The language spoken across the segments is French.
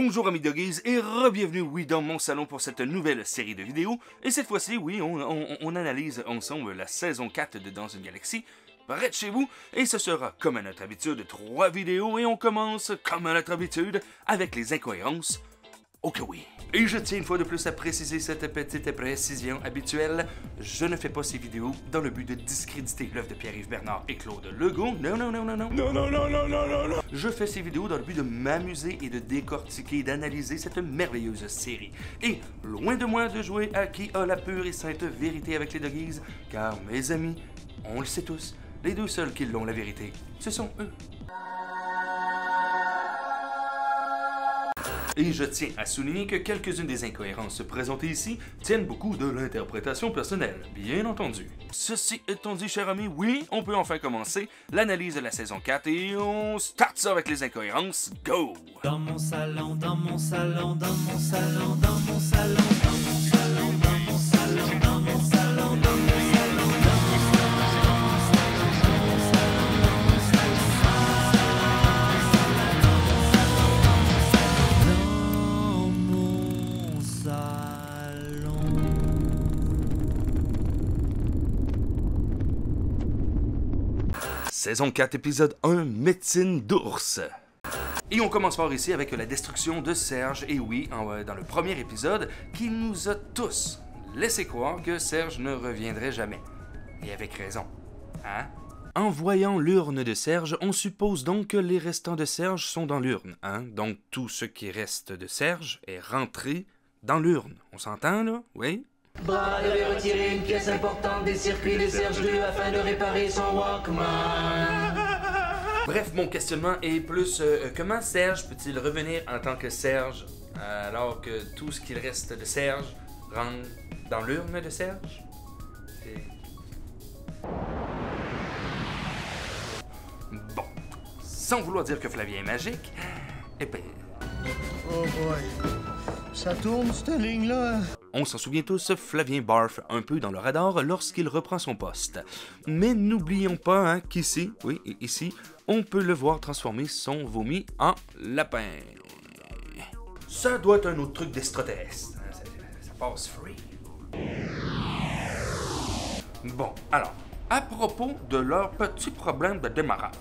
Bonjour amis doggies et re-bienvenue, oui, dans mon salon pour cette nouvelle série de vidéos. Et cette fois-ci, oui, on analyse ensemble la saison 4 de Dans une galaxie, près de chez vous. Et ce sera, comme à notre habitude, 3 vidéos et on commence, comme à notre habitude, avec les incohérences. Ok oui. Et je tiens une fois de plus à préciser cette petite précision habituelle. Je ne fais pas ces vidéos dans le but de discréditer l'œuvre de Pierre-Yves Bernard et Claude Legault. Non. Non. Je fais ces vidéos dans le but de m'amuser et de décortiquer et d'analyser cette merveilleuse série. Et loin de moi de jouer à qui a la pure et sainte vérité avec les doggies, car mes amis, on le sait tous, les deux seuls qui l'ont la vérité, ce sont eux. Et je tiens à souligner que quelques-unes des incohérences présentées ici tiennent beaucoup de l'interprétation personnelle, bien entendu. Ceci étant dit, cher ami, oui, on peut enfin commencer l'analyse de la saison 4 et on start ça avec les incohérences. Go! Dans mon salon, dans mon salon, dans mon salon, dans mon salon, dans mon salon, dans mon salon, dans mon salon, dans mon salon, dans mon salon. Saison 4, épisode 1, médecine d'ours. Et on commence par ici avec la destruction de Serge, et oui, dans le premier épisode, qui nous a tous laissé croire que Serge ne reviendrait jamais. Et avec raison. Hein? En voyant l'urne de Serge, on suppose donc que les restants de Serge sont dans l'urne, hein? Donc tout ce qui reste de Serge est rentré dans l'urne. On s'entend, là? Oui? Brad avait retiré une pièce importante des circuits de Serge 2 afin de réparer son Walkman. Bref, mon questionnement est plus comment Serge peut-il revenir en tant que Serge alors que tout ce qu'il reste de Serge rentre dans l'urne de Serge? Bon, sans vouloir dire que Flavien est magique, eh ben... Oh boy, ça tourne cette ligne-là. On s'en souvient tous, Flavien barfe un peu dans le radar lorsqu'il reprend son poste. Mais n'oublions pas hein, qu'ici, oui, ici, on peut le voir transformer son vomi en lapin. Ça doit être un autre truc d'extraterrestre. Ça passe free. Bon, alors, à propos de leur petit problème de démarrage.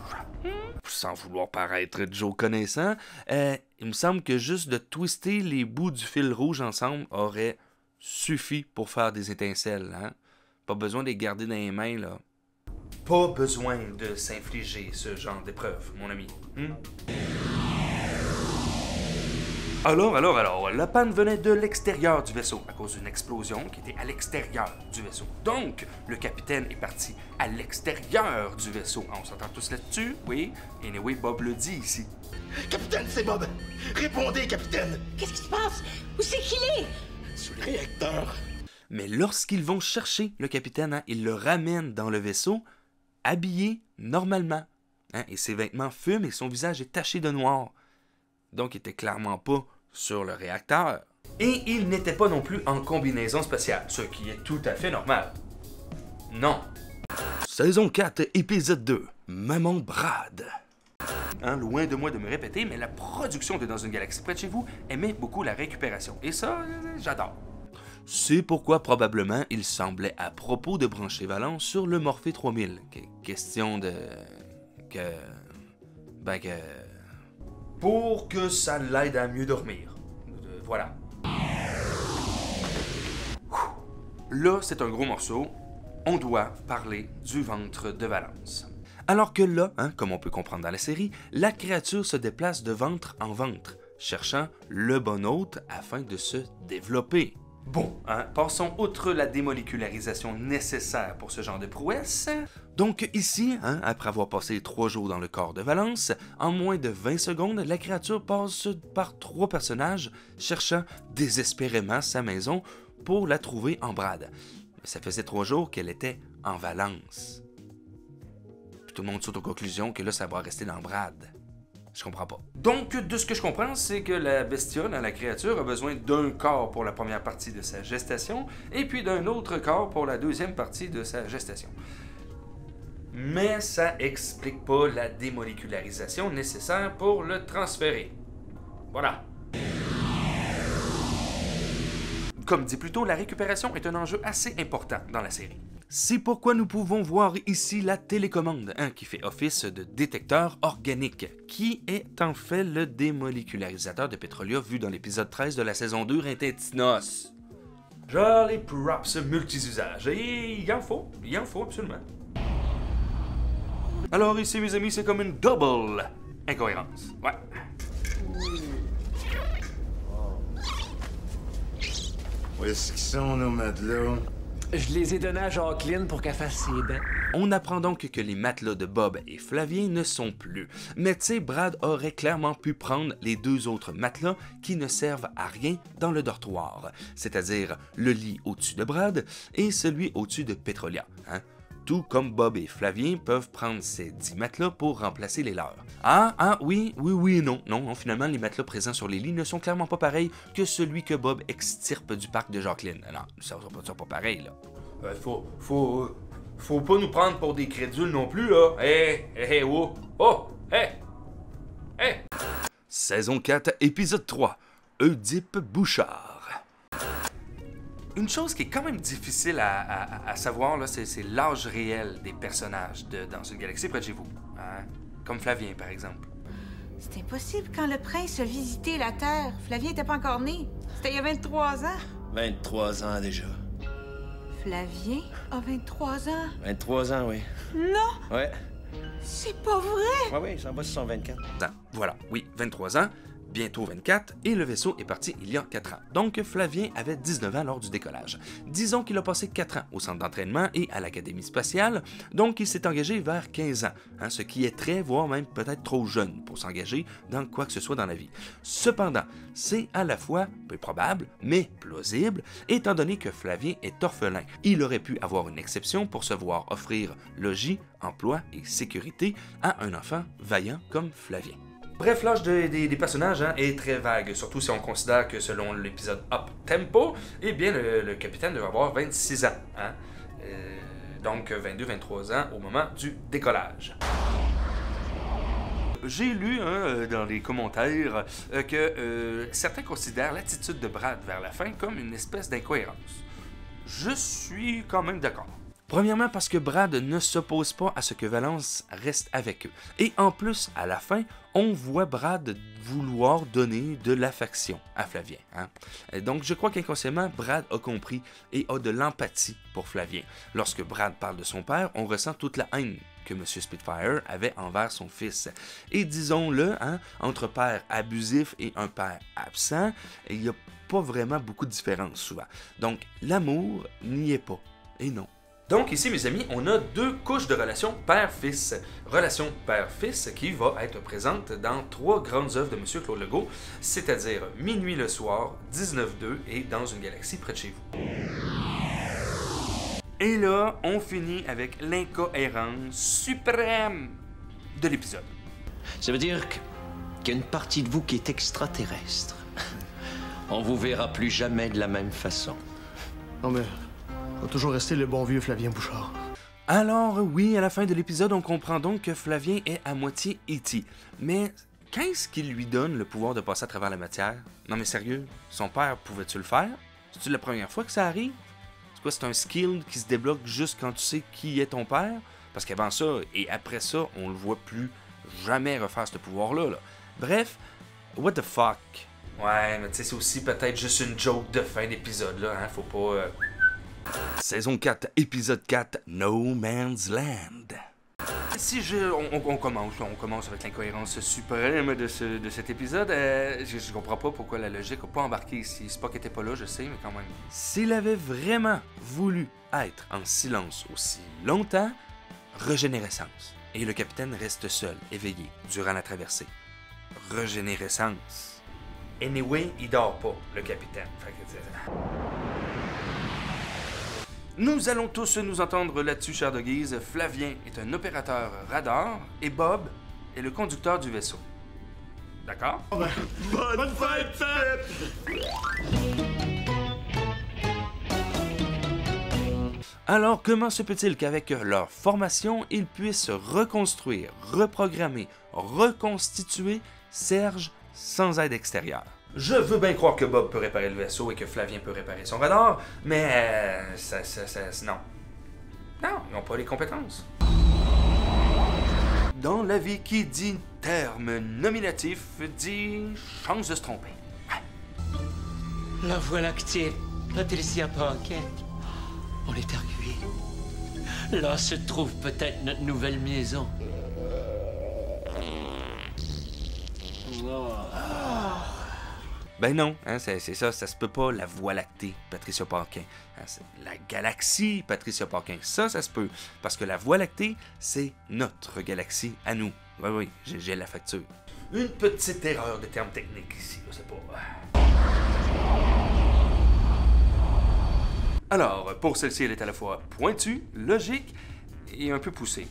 Sans vouloir paraître Joe connaissant, il me semble que juste de twister les bouts du fil rouge ensemble aurait suffi pour faire des étincelles, hein? Pas besoin de les garder dans les mains, là. Pas besoin de s'infliger ce genre d'épreuve, mon ami. Alors, la panne venait de l'extérieur du vaisseau, à cause d'une explosion qui était à l'extérieur du vaisseau. Donc, le capitaine est parti à l'extérieur du vaisseau. On s'entend tous là-dessus, oui? Anyway, Bob le dit ici. Capitaine, c'est Bob! Répondez, capitaine! Qu'est-ce qui se passe? Où c'est qu'il est? Sous le réacteur! Mais lorsqu'ils vont chercher le capitaine, hein, ils le ramènent dans le vaisseau, habillé normalement. Hein, et ses vêtements fument et son visage est taché de noir. Donc, il était clairement pas sur le réacteur. Et il n'était pas non plus en combinaison spatiale, ce qui est tout à fait normal. Non. Saison 4, épisode 2, Maman Brad. Hein, loin de moi de me répéter, mais la production de Dans une galaxie près de chez vous aimait beaucoup la récupération. Et ça, j'adore. C'est pourquoi probablement il semblait à propos de brancher Valence sur le Morphée 3000. Question de... pour que ça l'aide à mieux dormir. Voilà. Là, c'est un gros morceau. On doit parler du ventre de Valence. Alors que là, hein, comme on peut comprendre dans la série, la créature se déplace de ventre en ventre, cherchant le bon hôte afin de se développer. Bon, hein, passons outre la démolécularisation nécessaire pour ce genre de prouesse. Donc ici, hein, après avoir passé 3 jours dans le corps de Valence, en moins de 20 secondes, la créature passe par 3 personnages cherchant désespérément sa maison pour la trouver en Brad. Mais ça faisait 3 jours qu'elle était en Valence. Puis tout le monde saute aux conclusions que là, ça va rester dans Brad. Je comprends pas. Donc, de ce que je comprends, c'est que la bestiole, la créature, a besoin d'un corps pour la première partie de sa gestation, et puis d'un autre corps pour la deuxième partie de sa gestation. Mais ça explique pas la démolécularisation nécessaire pour le transférer. Voilà. Comme dit plus tôt, la récupération est un enjeu assez important dans la série. C'est pourquoi nous pouvons voir ici la télécommande, qui fait office de détecteur organique, qui est en fait le démolécularisateur de Petrolia vu dans l'épisode 13 de la saison 2 Rintintinos. Genre les props multi-usages, et il en faut absolument. Alors ici mes amis, c'est comme une double incohérence, ouais. Où est-ce qu'ils sont, nos matelas? Je les ai donnés à Jacqueline pour qu'elle fasse ses dents. On apprend donc que les matelas de Bob et Flavien ne sont plus. Mais tu sais, Brad aurait clairement pu prendre les deux autres matelas qui ne servent à rien dans le dortoir, c'est-à-dire le lit au-dessus de Brad et celui au-dessus de Petrolia. Tout comme Bob et Flavien peuvent prendre ces 10 matelas pour remplacer les leurs. Oui et non. Non, finalement, les matelas présents sur les lits ne sont clairement pas pareils que celui que Bob extirpe du parc de Jacqueline. Non, ça sera pas pareil, là. Faut pas nous prendre pour des crédules non plus, là. Hey! Saison 4, épisode 3. Oedipe Bouchard. Une chose qui est quand même difficile à savoir, là, c'est l'âge réel des personnages dans une galaxie près de chez vous. Comme Flavien, par exemple. C'est impossible quand le prince a visité la Terre. Flavien était pas encore né. C'était il y a 23 ans. 23 ans déjà. Flavien a 23 ans. 23 ans, oui. Non! Ouais. C'est pas vrai! Oui, j'en vois sur son 24. Voilà, oui, 23 ans. Bientôt 24, et le vaisseau est parti il y a 4 ans. Donc Flavien avait 19 ans lors du décollage. Disons qu'il a passé 4 ans au centre d'entraînement et à l'Académie spatiale, donc il s'est engagé vers 15 ans, ce qui est très, voire même peut-être trop jeune pour s'engager dans quoi que ce soit dans la vie. Cependant, c'est à la fois peu probable, mais plausible, étant donné que Flavien est orphelin. Il aurait pu avoir une exception pour se voir offrir logis, emploi et sécurité à un enfant vaillant comme Flavien. Bref, l'âge des personnages est très vague, surtout si on considère que selon l'épisode Up Tempo, eh bien le capitaine devrait avoir 26 ans. Donc 22-23 ans au moment du décollage. J'ai lu dans les commentaires que certains considèrent l'attitude de Brad vers la fin comme une espèce d'incohérence. Je suis quand même d'accord. Premièrement parce que Brad ne s'oppose pas à ce que Valance reste avec eux. Et en plus, à la fin, on voit Brad vouloir donner de l'affection à Flavien. Donc je crois qu'inconsciemment, Brad a compris et a de l'empathie pour Flavien. Lorsque Brad parle de son père, on ressent toute la haine que M. Spitfire avait envers son fils. Et disons-le, entre père abusif et un père absent, il n'y a pas vraiment beaucoup de différence souvent. Donc l'amour n'y est pas. Et non. Donc ici, mes amis, on a deux couches de relation père-fils. Relation père-fils qui va être présente dans 3 grandes œuvres de M. Claude Legault, c'est-à-dire Minuit le soir, 19-2 et Dans une galaxie près de chez vous. Et là, on finit avec l'incohérence suprême de l'épisode. Ça veut dire qu'il y a une partie de vous qui est extraterrestre. On vous verra plus jamais de la même façon. Non, mais on va toujours rester le bon vieux Flavien Bouchard. Alors oui, à la fin de l'épisode, on comprend donc que Flavien est à moitié E.T. Mais qu'est-ce qui lui donne le pouvoir de passer à travers la matière? Non mais sérieux, son père pouvait-tu le faire? C'est-tu la première fois que ça arrive? C'est quoi, c'est un skill qui se débloque juste quand tu sais qui est ton père? Parce qu'avant ça, et après ça, on le voit plus jamais refaire ce pouvoir-là. Bref, what the fuck? Ouais, mais tu sais, c'est aussi peut-être juste une joke de fin d'épisode, là, faut pas... Saison 4, épisode 4, No Man's Land. Si on commence avec l'incohérence suprême de cet épisode, je comprends pas pourquoi la logique n'a pas embarqué ici. Spock était pas là, je sais, mais quand même. S'il avait vraiment voulu être en silence aussi longtemps, régénérescence. Et le capitaine reste seul, éveillé, durant la traversée. Régénérescence. Anyway, il dort pas, le capitaine. Fait que, nous allons tous nous entendre là-dessus, chers doggies. Flavien est un opérateur radar et Bob est le conducteur du vaisseau. D'accord? Bonne fête! Alors, comment se peut-il qu'avec leur formation, ils puissent reconstruire, reprogrammer, reconstituer Serge sans aide extérieure? Je veux bien croire que Bob peut réparer le vaisseau et que Flavien peut réparer son radar, mais non. Non, ils n'ont pas les compétences. Dans la vie, qui dit terme nominatif dit chance de se tromper. Ouais. La Voie lactée, Patricia Paquette. On est arrivé. Là se trouve peut-être notre nouvelle maison. Ben non, hein, c'est ça se peut pas, la Voie lactée, Patricia Paquin. Hein, la galaxie, Patricia Paquin, ça se peut. Parce que la Voie lactée, c'est notre galaxie à nous. Oui, j'ai la facture. Une petite erreur de terme technique ici, je sais pas. Alors, pour celle-ci, elle est à la fois pointue, logique et un peu poussée.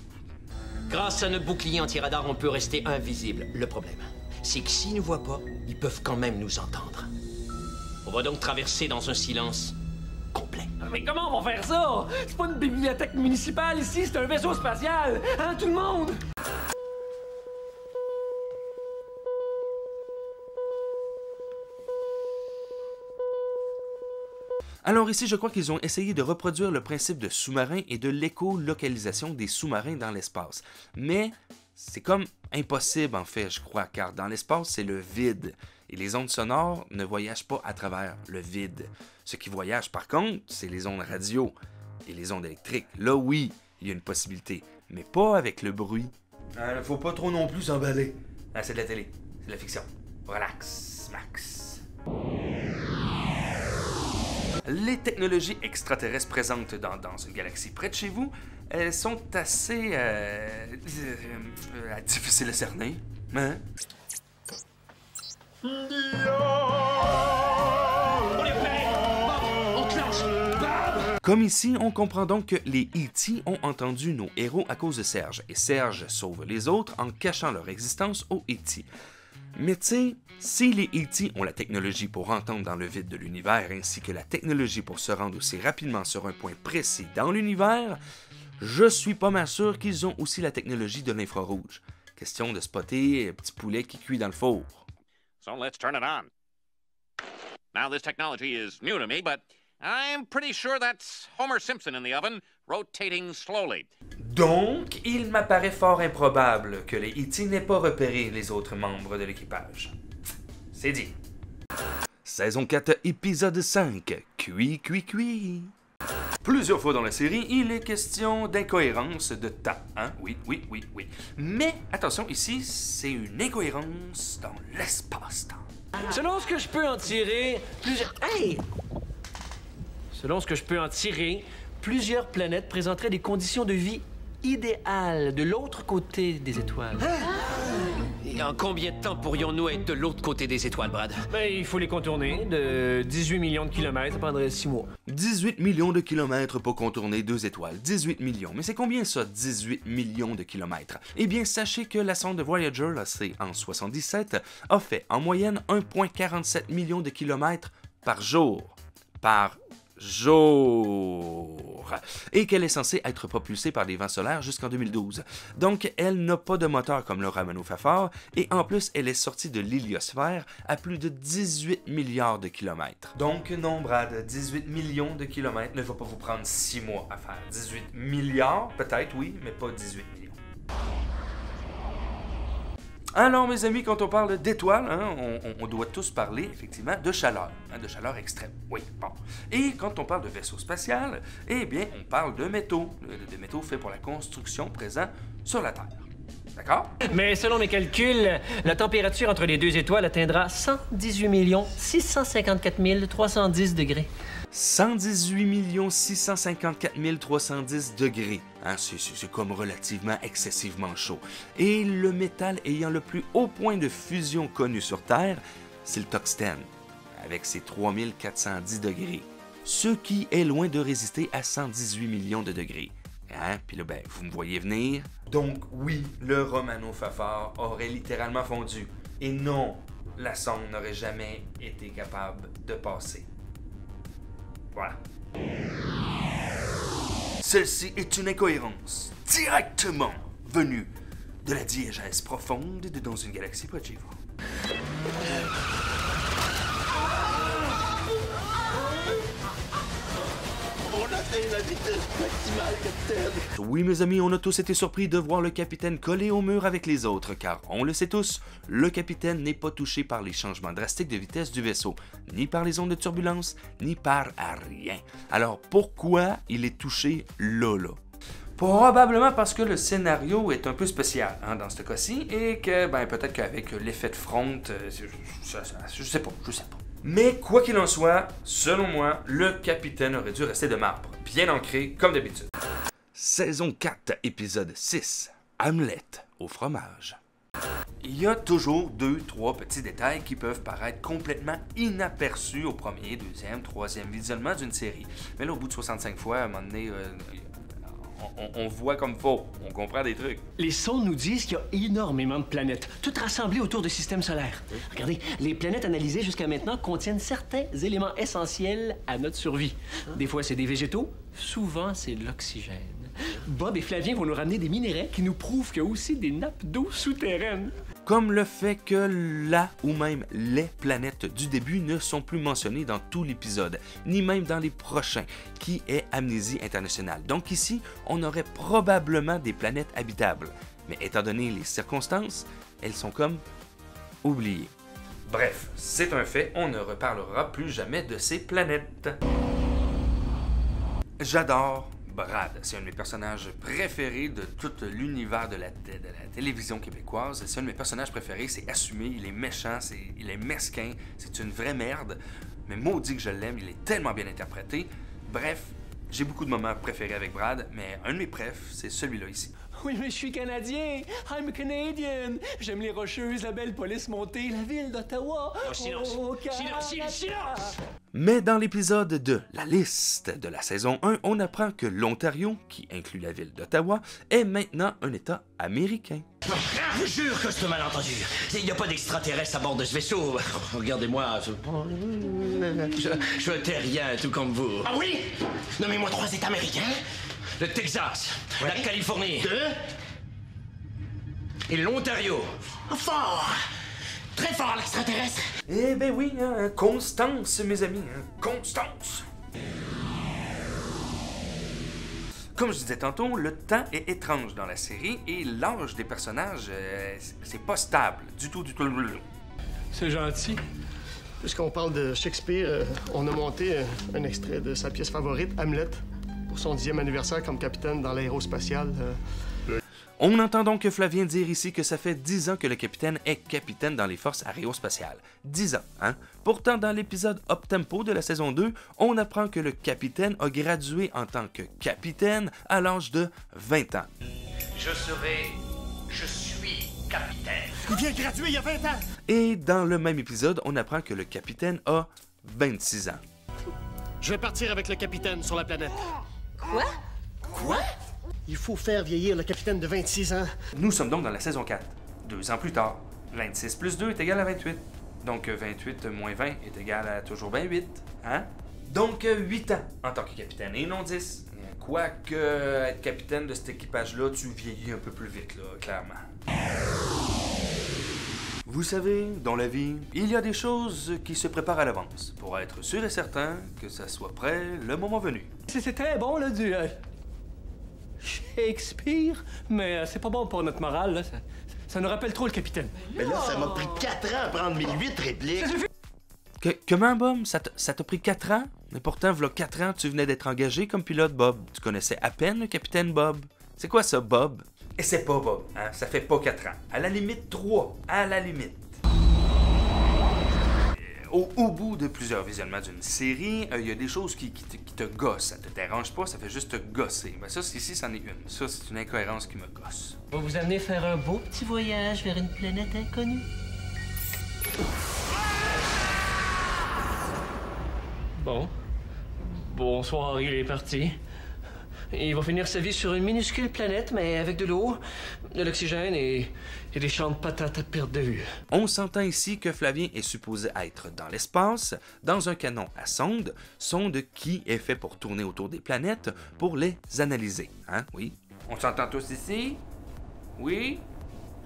Grâce à notre bouclier anti-radar, on peut rester invisible. Le problème, c'est que s'ils nous voient pas, ils peuvent quand même nous entendre. On va donc traverser dans un silence complet. Mais comment on va faire ça? C'est pas une bibliothèque municipale ici, c'est un vaisseau spatial! Hein, tout le monde? Alors ici, je crois qu'ils ont essayé de reproduire le principe de sous-marin et de l'écolocalisation des sous-marins dans l'espace. Mais c'est comme impossible en fait, je crois, car dans l'espace, c'est le vide. Et les ondes sonores ne voyagent pas à travers le vide. Ce qui voyage par contre, c'est les ondes radio et les ondes électriques. Là oui, il y a une possibilité, mais pas avec le bruit. Faut pas trop non plus s'emballer. C'est de la télé, c'est de la fiction. Relax, Max. Les technologies extraterrestres présentes dans une galaxie près de chez vous, elles sont assez difficiles à cerner. Hein? On est prêts! Bob, on clenche! Bob! Comme ici, on comprend donc que les E.T. ont entendu nos héros à cause de Serge, et Serge sauve les autres en cachant leur existence aux E.T. Mais tu sais, si les E.T. ont la technologie pour entendre dans le vide de l'univers ainsi que la technologie pour se rendre aussi rapidement sur un point précis dans l'univers, je suis pas mal sûr qu'ils ont aussi la technologie de l'infrarouge. Question de spotter un petit poulet qui cuit dans le four. So let's turn it on. Now this technology is new to me, but I'm pretty sure that's Homer Simpson in the oven, rotating slowly. Donc, il m'apparaît fort improbable que les E.T. n'aient pas repéré les autres membres de l'équipage. C'est dit. Saison 4, épisode 5. Cuit. Plusieurs fois dans la série, il est question d'incohérence de temps. Hein? Oui. Mais, attention, ici, c'est une incohérence dans l'espace-temps. Selon ce que je peux en tirer, plusieurs planètes présenteraient des conditions de vie idéales de l'autre côté des étoiles. Et en combien de temps pourrions-nous être de l'autre côté des étoiles, Brad? Ben, il faut les contourner de 18 millions de kilomètres, ça prendrait 6 mois. 18 millions de kilomètres pour contourner 2 étoiles. 18 millions. Mais c'est combien ça, 18 millions de kilomètres? Eh bien, sachez que la sonde Voyager, lancée en 77, a fait en moyenne 1,47 millions de kilomètres par jour. Et qu'elle est censée être propulsée par des vents solaires jusqu'en 2012. Donc, elle n'a pas de moteur comme le Romano Fafard, et en plus, elle est sortie de l'héliosphère à plus de 18 milliards de kilomètres. Donc, non, Brad, 18 millions de kilomètres ne va pas vous prendre 6 mois à faire. 18 milliards, peut-être, oui, mais pas 18 millions. Alors, mes amis, quand on parle d'étoiles, hein, on doit tous parler, effectivement, de chaleur, hein, de chaleur extrême. Oui, bon. Et quand on parle de vaisseau spatial, eh bien, on parle de métaux faits pour la construction présents sur la Terre. D'accord? Mais selon mes calculs, la température entre les deux étoiles atteindra 118 654 310 degrés. 118 654 310 degrés. Hein, c'est comme relativement excessivement chaud. Et le métal ayant le plus haut point de fusion connu sur Terre, c'est le tungstène, avec ses 3410 degrés. Ce qui est loin de résister à 118 millions de degrés. Hein? Puis là, ben, vous me voyez venir. Donc oui, le Romano Fafard aurait littéralement fondu. Et non, la sonde n'aurait jamais été capable de passer. Voilà. Celle-ci est une incohérence directement venue de la diégèse profonde de dans une galaxie près de chez vous. la vitesse maximale, capitaine. Oui, mes amis, on a tous été surpris de voir le capitaine collé au mur avec les autres, car on le sait tous, le capitaine n'est pas touché par les changements drastiques de vitesse du vaisseau, ni par les ondes de turbulence, ni par rien. Alors pourquoi il est touché là? Probablement parce que le scénario est un peu spécial dans ce cas-ci, et que peut-être qu'avec l'effet de front, je sais pas. Mais quoi qu'il en soit, selon moi, le capitaine aurait dû rester de marbre, bien ancré comme d'habitude. Saison 4, épisode 6, Hamlet au fromage. Il y a toujours 2-3 petits détails qui peuvent paraître complètement inaperçus au premier, deuxième, troisième visionnement d'une série. Mais là, au bout de 65 fois, à un moment donné, on voit comme faux, on comprend des trucs. Les sondes nous disent qu'il y a énormément de planètes, toutes rassemblées autour du système solaire. Oui. Regardez, les planètes analysées jusqu'à maintenant contiennent certains éléments essentiels à notre survie. Des fois, c'est des végétaux, souvent, c'est l'oxygène. Bob et Flavien vont nous ramener des minéraux qui nous prouvent qu'il y a aussi des nappes d'eau souterraines. Comme le fait que la ou même les planètes du début ne sont plus mentionnées dans tout l'épisode, ni même dans les prochains, qui est Amnésie internationale. Donc ici, on aurait probablement des planètes habitables. Mais étant donné les circonstances, elles sont comme oubliées. Bref, c'est un fait, on ne reparlera plus jamais de ces planètes. J'adore Brad, c'est un de mes personnages préférés de tout l'univers de la télévision québécoise. C'est un de mes personnages préférés, c'est assumé, il est méchant, il est mesquin, c'est une vraie merde. Mais maudit que je l'aime, il est tellement bien interprété. Bref, j'ai beaucoup de moments préférés avec Brad, mais un de mes préfs, c'est celui-là ici. Oui, mais je suis Canadien. I'm a Canadian. J'aime les Rocheuses, la belle police montée, la ville d'Ottawa. Oh, silence. Silence. Mais dans l'épisode de La liste de la saison 1, on apprend que l'Ontario, qui inclut la ville d'Ottawa, est maintenant un État américain. Je vous jure que c'est un malentendu. Il n'y a pas d'extraterrestre à bord de ce vaisseau. Regardez-moi. Je terrien, tout comme vous. Ah oui? Nommez-moi 3 États américains. Le Texas, ouais. la Californie. 2. Et l'Ontario. Fort! Très fort, l'extraterrestre! Eh ben oui, Constance, mes amis, Constance! Comme je disais tantôt, le temps est étrange dans la série et l'âge des personnages, c'est pas stable, du tout. C'est gentil. Puisqu'on parle de Shakespeare, on a monté un extrait de sa pièce favorite, Hamlet, pour son 10e anniversaire comme capitaine dans l'aérospatiale. On entend donc Flavien dire ici que ça fait 10 ans que le capitaine est capitaine dans les forces aérospatiales. 10 ans, hein? Pourtant, dans l'épisode Up-Tempo de la saison 2, on apprend que le capitaine a gradué en tant que capitaine à l'âge de 20 ans. Je suis capitaine. Il vient de graduer il y a 20 ans! Et dans le même épisode, on apprend que le capitaine a 26 ans. Je vais partir avec le capitaine sur la planète. Quoi? Il faut faire vieillir le capitaine de 26 ans. Nous sommes donc dans la saison 4. 2 ans plus tard, 26 plus 2 est égal à 28. Donc 28 moins 20 est égal à toujours 28. Hein? Donc 8 ans en tant que capitaine et non 10. Quoique être capitaine de cet équipage-là, tu vieillis un peu plus vite, là, clairement. Vous savez, dans la vie, il y a des choses qui se préparent à l'avance pour être sûr et certain que ça soit prêt le moment venu. C'est très bon, là, du Shakespeare, mais c'est pas bon pour notre morale, là. Ça nous rappelle trop le capitaine. Mais là, ça m'a pris 4 ans à prendre mes 8 répliques. Comment, Bob? Ça t'a pris 4 ans? Mais pourtant, v'là 4 ans, tu venais d'être engagé comme pilote, Bob. Tu connaissais à peine le capitaine Bob. C'est quoi ça, Bob? Et c'est pas Bob, hein? Ça fait pas 4 ans. À la limite, 3. À la limite. Au bout de plusieurs visionnements d'une série, il y a des choses qui te gossent. Ça te dérange pas, ça fait juste te gosser. Ben ça, ici, c'en est une. Ça, c'est une incohérence qui me gosse. On va vous amener faire un beau petit voyage vers une planète inconnue. Bon. Bonsoir, il est parti. Il va finir sa vie sur une minuscule planète, mais avec de l'eau, de l'oxygène et des champs de patates à perte de vue. On s'entend ici que Flavien est supposé être dans l'espace, dans un canon à sonde qui est fait pour tourner autour des planètes pour les analyser. Hein? Oui? On s'entend tous ici? Oui?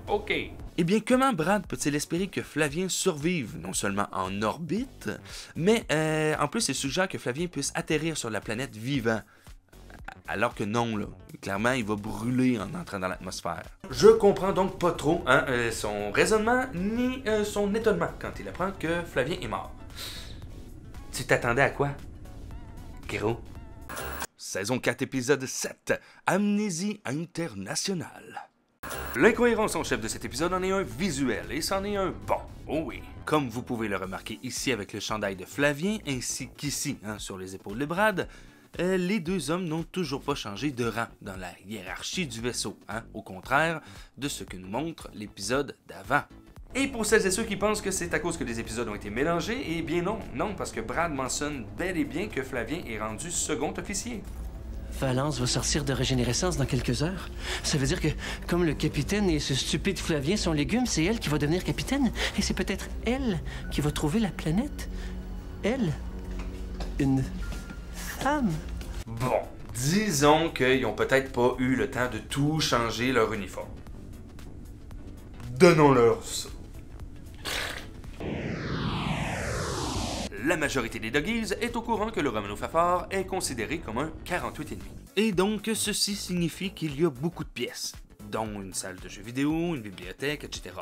OK. Eh bien, comment Brad peut-il espérer que Flavien survive non seulement en orbite, mais en plus il suggère que Flavien puisse atterrir sur la planète vivant. Alors que non, là, clairement, il va brûler en entrant dans l'atmosphère. Je comprends donc pas trop son raisonnement ni son étonnement quand il apprend que Flavien est mort. Tu t'attendais à quoi, gros? Saison 4, épisode 7, Amnésie internationale. L'incohérence en chef de cet épisode en est un visuel, et c'en est un bon, oh oui. Comme vous pouvez le remarquer ici avec le chandail de Flavien, ainsi qu'ici, sur les épaules de Brad, les deux hommes n'ont toujours pas changé de rang dans la hiérarchie du vaisseau, au contraire de ce que nous montre l'épisode d'avant. Et pour celles et ceux qui pensent que c'est à cause que les épisodes ont été mélangés, eh bien non, parce que Brad mentionne bel et bien que Flavien est rendu second officier. Valence va sortir de régénérescence dans quelques heures. Ça veut dire que, comme le capitaine et ce stupide Flavien sont légumes, c'est elle qui va devenir capitaine. Et c'est peut-être elle qui va trouver la planète. Elle, une femme. Bon, disons qu'ils n'ont peut-être pas eu le temps de tout changer leur uniforme. Donnons-leur ça. La majorité des Doggies est au courant que le Romano Fafard est considéré comme un 48,5. Et donc, ceci signifie qu'il y a beaucoup de pièces, dont une salle de jeux vidéo, une bibliothèque, etc.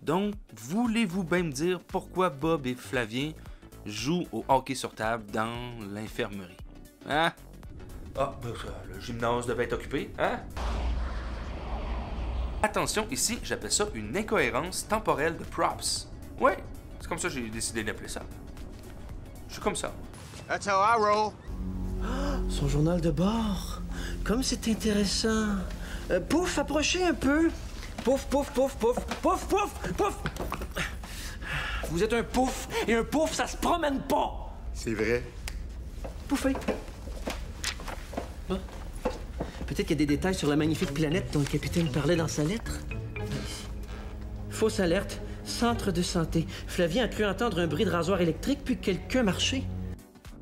Donc, voulez-vous bien me dire pourquoi Bob et Flavien jouent au hockey sur table dans l'infirmerie? Hein? Ah, le gymnase devait être occupé, hein? Attention, ici, j'appelle ça une incohérence temporelle de props. Ouais, c'est comme ça que j'ai décidé d'appeler ça. Je suis comme ça. That's how I roll. Son journal de bord. Comme c'est intéressant. Pouf, approchez un peu. Pouf, pouf, pouf, pouf, pouf, pouf, pouf. Vous êtes un pouf, et un pouf, ça se promène pas. C'est vrai. Pouffez. Ah. Peut-être qu'il y a des détails sur la magnifique planète dont le capitaine parlait dans sa lettre. Fausse alerte. Centre de santé. Flavien a cru entendre un bruit de rasoir électrique puis quelqu'un marcher.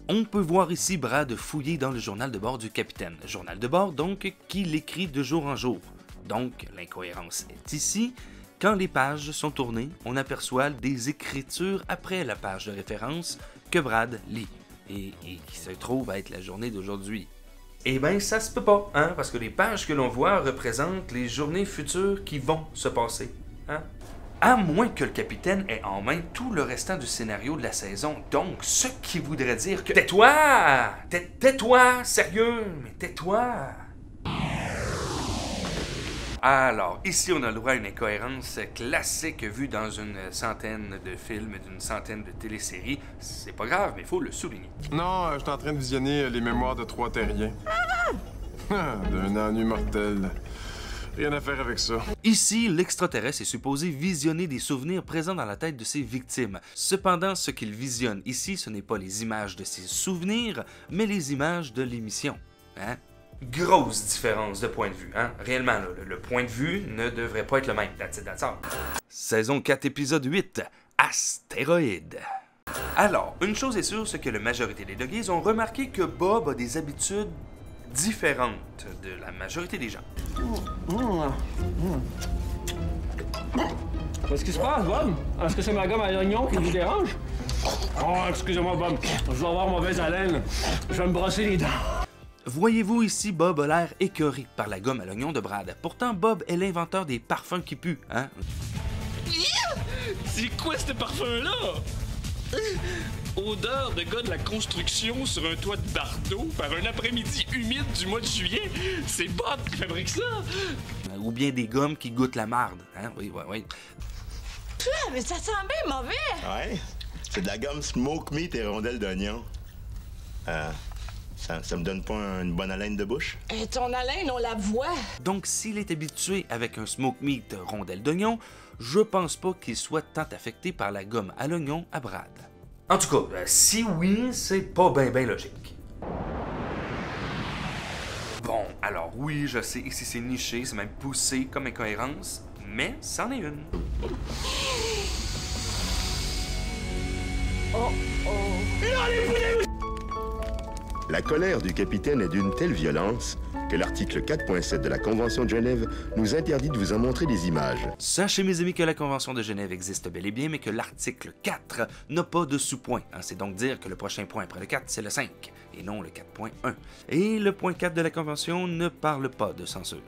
On peut voir ici Brad fouiller dans le journal de bord du capitaine. Journal de bord, donc, qu'il écrit de jour en jour. Donc, l'incohérence est ici. Quand les pages sont tournées, on aperçoit des écritures après la page de référence que Brad lit et qui se trouve à être la journée d'aujourd'hui. Eh bien, ça se peut pas, parce que les pages que l'on voit représentent les journées futures qui vont se passer, À moins que le capitaine ait en main tout le restant du scénario de la saison. Donc, ce qui voudrait dire que... Tais-toi! Tais-toi! Sérieux! Mais tais-toi! Alors, ici, on a le droit à une incohérence classique vue dans une centaine de films, d'une centaine de téléséries. C'est pas grave, mais il faut le souligner. Non, je suis en train de visionner les mémoires de 3 terriens. D'un ennui mortel. Rien à faire avec ça. Ici, l'extraterrestre est supposé visionner des souvenirs présents dans la tête de ses victimes. Cependant, ce qu'il visionne ici, ce n'est pas les images de ses souvenirs, mais les images de l'émission. Grosse différence de point de vue, Réellement, le point de vue ne devrait pas être le même. That's it, that's all. Saison 4, épisode 8, Astéroïde. Alors, une chose est sûre, c'est que la majorité des Doggies ont remarqué que Bob a des habitudes différentes de la majorité des gens. Qu'est-ce qui se passe, Bob? Est-ce que c'est ma gomme à l'oignon qui vous dérange? Oh, excusez-moi, Bob. Je vais avoir mauvaise haleine. Je vais me brosser les dents. Voyez-vous ici, Bob a l'air écœuré par la gomme à l'oignon de Brad. Pourtant, Bob est l'inventeur des parfums qui puent, C'est quoi ce parfum-là? Odeur de gars de la construction sur un toit de Bardo par un après-midi humide du mois de juillet. C'est Bob qui fabrique ça. Ou bien des gommes qui goûtent la marde, Oui. Mais ça sent bien mauvais. Ouais, c'est de la gomme smoke meat et rondelles d'oignon. Ça me donne pas une bonne haleine de bouche? Ton haleine, on la voit. Donc, s'il est habitué avec un smoke meat rondelle d'oignon, je pense pas qu'il soit tant affecté par la gomme à l'oignon à Brad. En tout cas, si oui, c'est pas ben logique. Bon, alors oui, je sais, ici c'est niché, c'est même poussé comme incohérence, mais c'en est une. La colère du capitaine est d'une telle violence que l'article 4.7 de la Convention de Genève nous interdit de vous en montrer des images. Sachez, mes amis, que la Convention de Genève existe bel et bien, mais que l'article 4 n'a pas de sous-point. C'est donc dire que le prochain point après le 4, c'est le 5, et non le 4.1. Et le point 4 de la Convention ne parle pas de censure.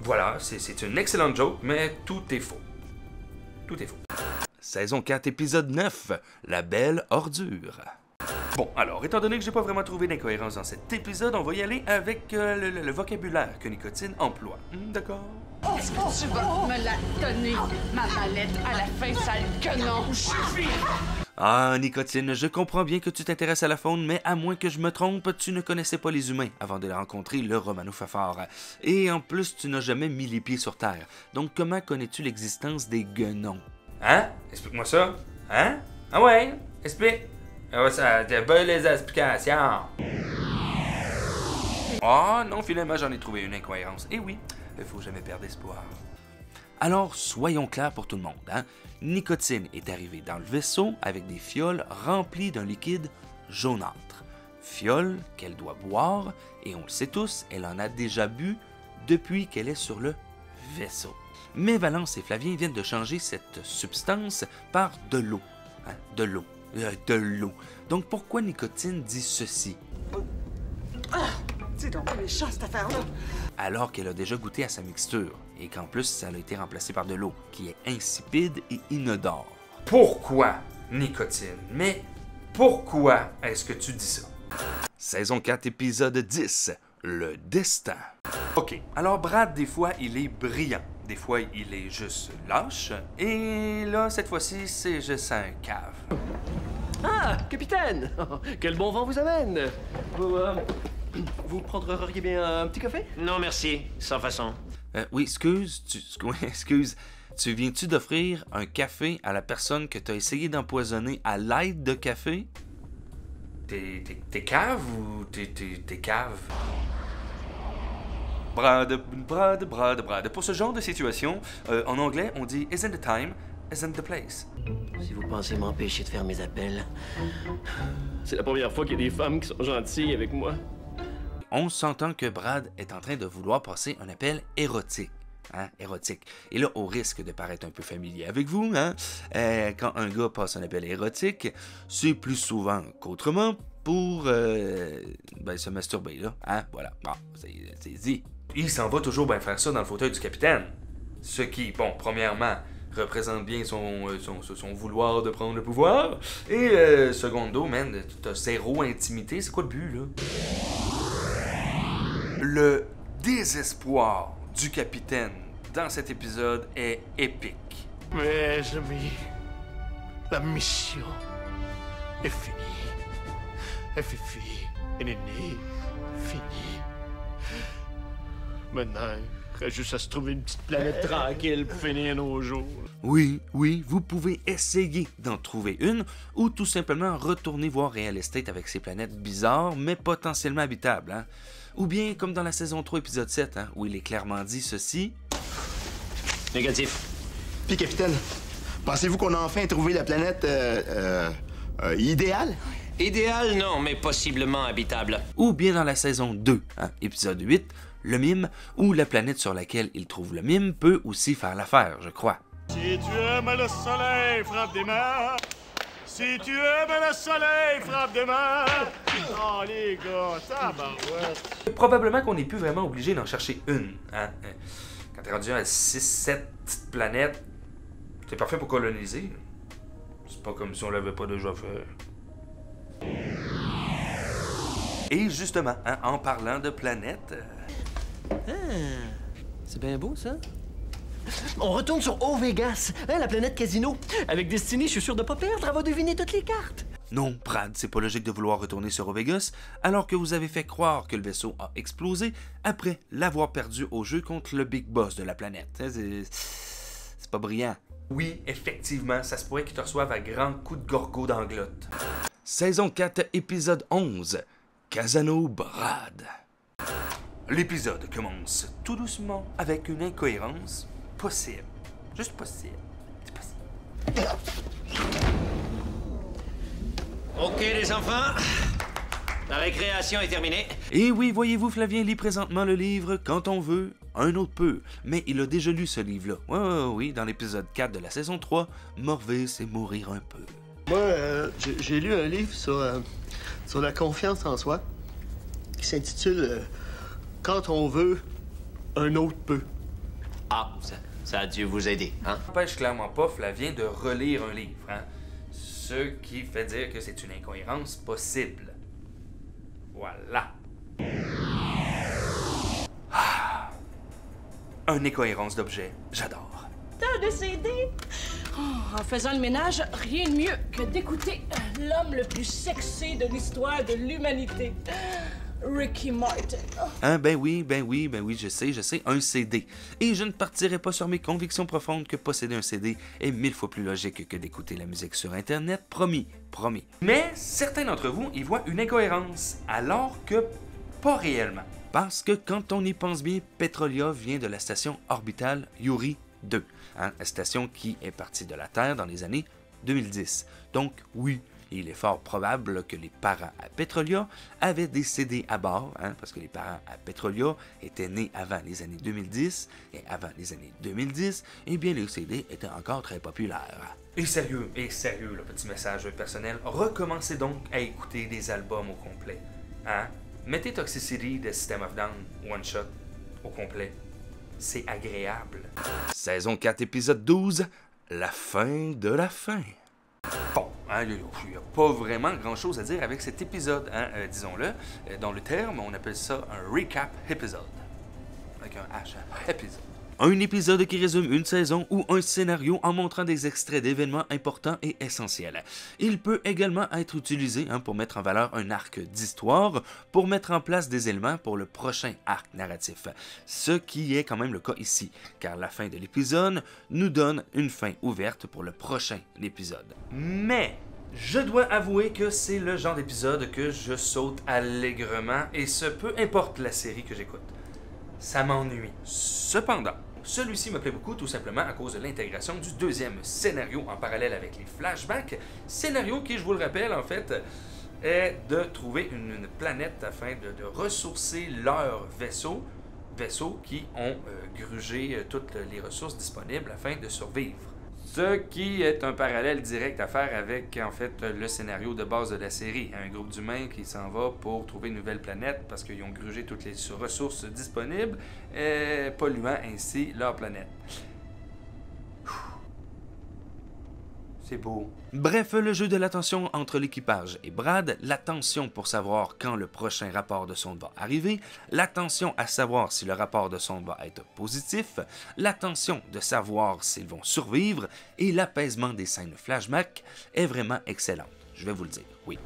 Voilà, c'est une excellente joke, mais tout est faux. Tout est faux. Saison 4, épisode 9, La belle ordure. Bon, alors, étant donné que j'ai pas vraiment trouvé d'incohérence dans cet épisode, on va y aller avec le vocabulaire que Nicotine emploie. D'accord? Est-ce que tu vas me la donner, ma mallette, à la fin, sale guenon? Ah, Nicotine, je comprends bien que tu t'intéresses à la faune, mais à moins que je me trompe, tu ne connaissais pas les humains avant de rencontrer le Romano Fafard. Et en plus, tu n'as jamais mis les pieds sur Terre. Donc comment connais-tu l'existence des guenons? Hein? Explique-moi ça. Hein? Ah ouais? Explique. Ah, ça te veut les explications. Ah non, finalement, j'en ai trouvé une incohérence. Et oui, il faut jamais perdre espoir. Alors, soyons clairs pour tout le monde, hein? Nicotine est arrivée dans le vaisseau avec des fioles remplies d'un liquide jaunâtre. Fioles qu'elle doit boire, et on le sait tous, elle en a déjà bu depuis qu'elle est sur le vaisseau. Mais Valence et Flavien viennent de changer cette substance par de l'eau. Hein? De l'eau. De l'eau. Donc pourquoi Nicotine dit ceci? Ah! C'est donc méchant cette affaire-là! Alors qu'elle a déjà goûté à sa mixture, et qu'en plus, ça a été remplacé par de l'eau, qui est insipide et inodore. Pourquoi, Nicotine? Mais pourquoi est-ce que tu dis ça? Saison 4, épisode 10, le destin. Ok, alors Brad, des fois, il est brillant. Des fois, il est juste lâche. Et là, cette fois-ci, c'est juste un cave. Ah, capitaine! Quel bon vent vous amène! Vous prendriez bien un petit café? Non, merci. Sans façon. Oui, excuse. Tu viens-tu d'offrir un café à la personne que t'as essayé d'empoisonner à l'aide de café? T'es cave ou t'es cave? Brad. Pour ce genre de situation, en anglais, on dit isn't the time, isn't the place. Si vous pensez m'empêcher de faire mes appels, c'est la première fois qu'il y a des femmes qui sont gentilles avec moi. On s'entend que Brad est en train de vouloir passer un appel érotique. Hein, érotique. Et là, au risque de paraître un peu familier avec vous, hein, quand un gars passe un appel érotique, c'est plus souvent qu'autrement pour se masturber, là. Hein, voilà. Bon, c'est dit. Il s'en va toujours bien faire ça dans le fauteuil du capitaine. Ce qui, bon, premièrement, représente bien son vouloir de prendre le pouvoir. Et secondo, man, t'as zéro intimité. C'est quoi le but, là? Le désespoir du capitaine dans cet épisode est épique. Mes amis, la mission est finie. Fifi est née, finie. Maintenant, il reste juste à se trouver une petite planète tranquille pour finir nos jours. Oui, vous pouvez essayer d'en trouver une ou tout simplement retourner voir Real Estate avec ces planètes bizarres mais potentiellement habitables. Hein? Ou bien comme dans la saison 3, épisode 7, hein, où il est clairement dit ceci. Négatif. Puis, capitaine, pensez-vous qu'on a enfin trouvé la planète idéale? Idéal, non, mais possiblement habitable. Ou bien dans la saison 2, hein, épisode 8, le mime, où la planète sur laquelle il trouve le mime peut aussi faire l'affaire, je crois. Si tu aimes le soleil, frappe des mains. Si tu aimes le soleil, frappe des mains. Oh les gars, tabarouette. Probablement qu'on n'est plus vraiment obligé d'en chercher une. Hein? Quand t'es rendu à 6-7 petites planètes, c'est parfait pour coloniser. C'est pas comme si on l'avait pas déjà fait. Et justement, hein, en parlant de planètes... c'est bien beau, ça. On retourne sur O-Vegas, hein, la planète casino. Avec Destiny, je suis sûr de pas perdre, elle va deviner toutes les cartes. Non, Brad, c'est pas logique de vouloir retourner sur Vegas alors que vous avez fait croire que le vaisseau a explosé après l'avoir perdu au jeu contre le Big Boss de la planète. C'est pas brillant. Oui, effectivement, ça se pourrait qu'il te reçoive à grands coups de gorgo dans la glotte. Saison 4, épisode 11. Casano Brad. L'épisode commence tout doucement avec une incohérence possible. Juste possible. C'est possible. OK, les enfants. La récréation est terminée. Et oui, voyez-vous, Flavien lit présentement le livre « Quand on veut, un autre peut ». Mais il a déjà lu ce livre-là. Oui, dans l'épisode 4 de la saison 3, « Morver, c'est mourir un peu ». Moi, j'ai lu un livre sur la confiance en soi qui s'intitule « Quand on veut, un autre peut ». Ah, ça a dû vous aider, hein? Ça n'empêche clairement pas Flavien de relire un livre, hein? Ce qui fait dire que c'est une incohérence possible. Voilà. Ah. Une incohérence d'objet, j'adore. Tant de CD! Oh, en faisant le ménage, rien de mieux que d'écouter l'homme le plus sexy de l'histoire de l'humanité. Ricky Martin. Hein, ben oui, je sais, un CD. Et je ne partirai pas sur mes convictions profondes que posséder un CD est 1000 fois plus logique que d'écouter la musique sur Internet, promis. Mais certains d'entre vous y voient une incohérence, alors que pas réellement. Parce que quand on y pense bien, Petrolia vient de la station orbitale Yuri 2, hein, la station qui est partie de la Terre dans les années 2010. Donc oui, il est fort probable que les parents à Petrolia avaient des CD à bord, hein, parce que les parents à Petrolia étaient nés avant les années 2010, et avant les années 2010, eh bien les CD étaient encore très populaires. Et sérieux, le petit message personnel, recommencez donc à écouter des albums au complet. Hein? Mettez Toxicity de System of Down One Shot au complet. C'est agréable. Saison 4, épisode 12, la fin de la fin. Bon, hein, il n'y a pas vraiment grand-chose à dire avec cet épisode, hein, disons-le. Dans le terme, on appelle ça un recap épisode. Avec un H, épisode. Un épisode qui résume une saison ou un scénario en montrant des extraits d'événements importants et essentiels. Il peut également être utilisé pour mettre en valeur un arc d'histoire, pour mettre en place des éléments pour le prochain arc narratif. Ce qui est quand même le cas ici, car la fin de l'épisode nous donne une fin ouverte pour le prochain épisode. Mais je dois avouer que c'est le genre d'épisode que je saute allègrement, et ce peu importe la série que j'écoute. Ça m'ennuie. Cependant, celui-ci me plaît beaucoup tout simplement à cause de l'intégration du deuxième scénario en parallèle avec les flashbacks. Scénario qui, je vous le rappelle, en fait, est de trouver une planète afin de ressourcer leurs vaisseaux qui ont grugé toutes les ressources disponibles afin de survivre. Ce qui est un parallèle direct à faire avec, en fait, le scénario de base de la série. Un groupe d'humains qui s'en va pour trouver une nouvelle planète parce qu'ils ont grugé toutes les ressources disponibles, polluant ainsi leur planète. C'est beau. Bref, le jeu de l'attention entre l'équipage et Brad, l'attention pour savoir quand le prochain rapport de sonde va arriver, l'attention à savoir si le rapport de sonde va être positif, l'attention de savoir s'ils vont survivre et l'apaisement des scènes flashback est vraiment excellent. Je vais vous le dire, oui.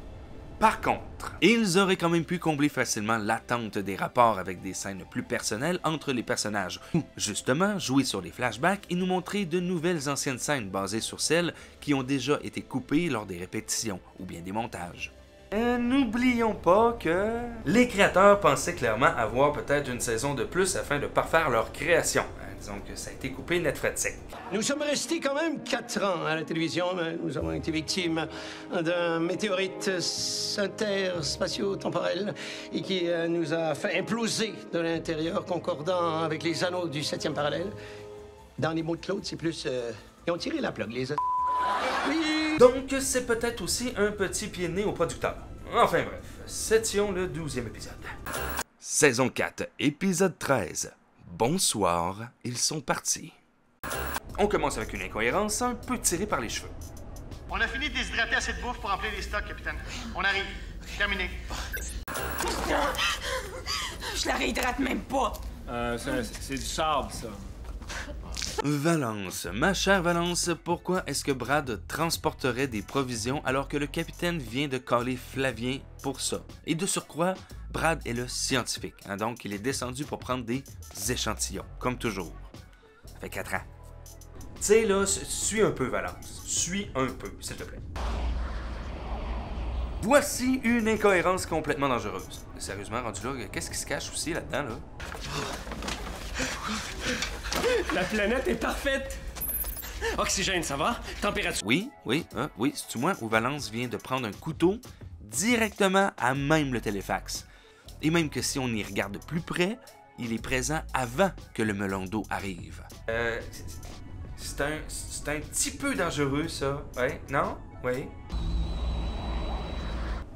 Par contre, ils auraient quand même pu combler facilement l'attente des rapports avec des scènes plus personnelles entre les personnages, ou justement jouer sur les flashbacks et nous montrer de nouvelles anciennes scènes basées sur celles qui ont déjà été coupées lors des répétitions ou bien des montages. N'oublions pas que les créateurs pensaient clairement avoir peut-être une saison de plus afin de parfaire leur création. Disons que ça a été coupé net frais de sec. Nous sommes restés quand même 4 ans à la télévision, mais nous avons été victimes d'un météorite interspatio-temporel et qui nous a fait imploser de l'intérieur, concordant avec les anneaux du 7e parallèle. Dans les mots de Claude, c'est plus... ils ont tiré la plug, les... Oui. Donc, c'est peut-être aussi un petit pied de nez au producteur. Enfin bref, c'était le 12e épisode. Saison 4, épisode 13. Bonsoir, ils sont partis. On commence avec une incohérence un peu tirée par les cheveux. On a fini de déshydrater assez de bouffe pour remplir les stocks, capitaine. On arrive. Terminé. Je la réhydrate même pas. C'est du sable, ça. Valence, ma chère Valence, pourquoi est-ce que Brad transporterait des provisions alors que le capitaine vient de caler Flavien pour ça? Et de surcroît, Brad est le scientifique, hein, donc il est descendu pour prendre des échantillons, comme toujours. Ça fait 4 ans. Tu sais là, suis un peu Valence, suis un peu, s'il te plaît. Voici une incohérence complètement dangereuse. Sérieusement, rendu là, qu'est-ce qui se cache aussi là-dedans, là? La planète est parfaite! Oxygène, ça va? Température? Oui, c'est-tu moi ou Valence vient de prendre un couteau, directement à même le téléfax. Et même que si on y regarde de plus près, il est présent avant que le melon d'eau arrive. C'est un petit peu dangereux, ça. Ouais? Non? Oui?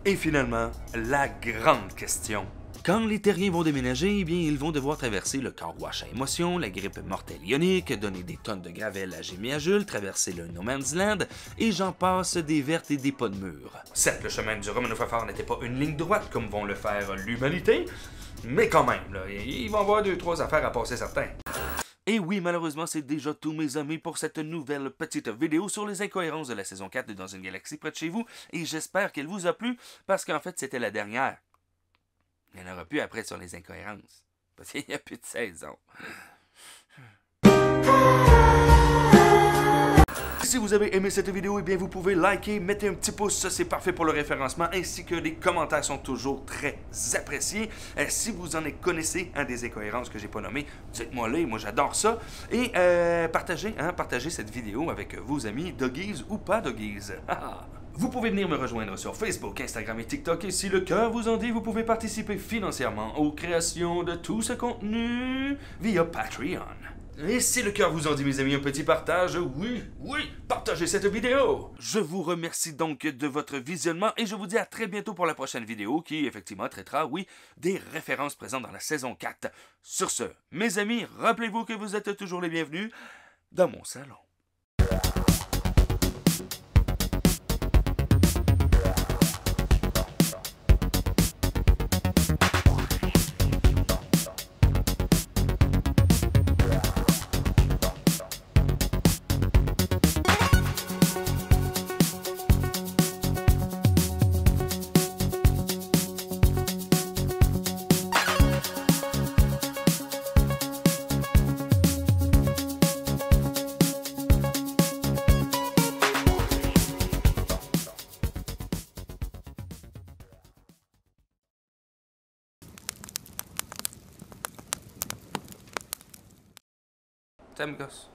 Et finalement, la grande question. Quand les terriens vont déménager, eh bien, ils vont devoir traverser le car wash à émotion, la grippe mortelle ionique, donner des tonnes de gravel à Jimmy et à Jules, traverser le No Man's Land, et j'en passe des vertes et des pas de mur. Certes, le chemin du Romanov-Fafard n'était pas une ligne droite comme vont le faire l'humanité, mais quand même, là, ils vont avoir 2-3 affaires à passer certains. Et oui, malheureusement, c'est déjà tout, mes amis, pour cette nouvelle petite vidéo sur les incohérences de la saison 4 de Dans une galaxie près de chez vous, et j'espère qu'elle vous a plu, parce qu'en fait, c'était la dernière. Il n'y en aura plus après sur les incohérences. Parce qu'il n'y a plus de saison. Si vous avez aimé cette vidéo, eh bien vous pouvez liker, mettez un petit pouce, c'est parfait pour le référencement, ainsi que les commentaires sont toujours très appréciés. Si vous en connaissez des incohérences que j'ai pas nommées, dites-moi là, moi j'adore ça. Et partagez cette vidéo avec vos amis, doggies ou pas doggies. Vous pouvez venir me rejoindre sur Facebook, Instagram et TikTok, et si le cœur vous en dit, vous pouvez participer financièrement aux créations de tout ce contenu via Patreon. Et si le cœur vous en dit, mes amis, un petit partage, oui, partagez cette vidéo! Je vous remercie donc de votre visionnement et je vous dis à très bientôt pour la prochaine vidéo qui, effectivement, traitera, des références présentes dans la saison 4. Sur ce, mes amis, rappelez-vous que vous êtes toujours les bienvenus dans mon salon. Ça me gosse.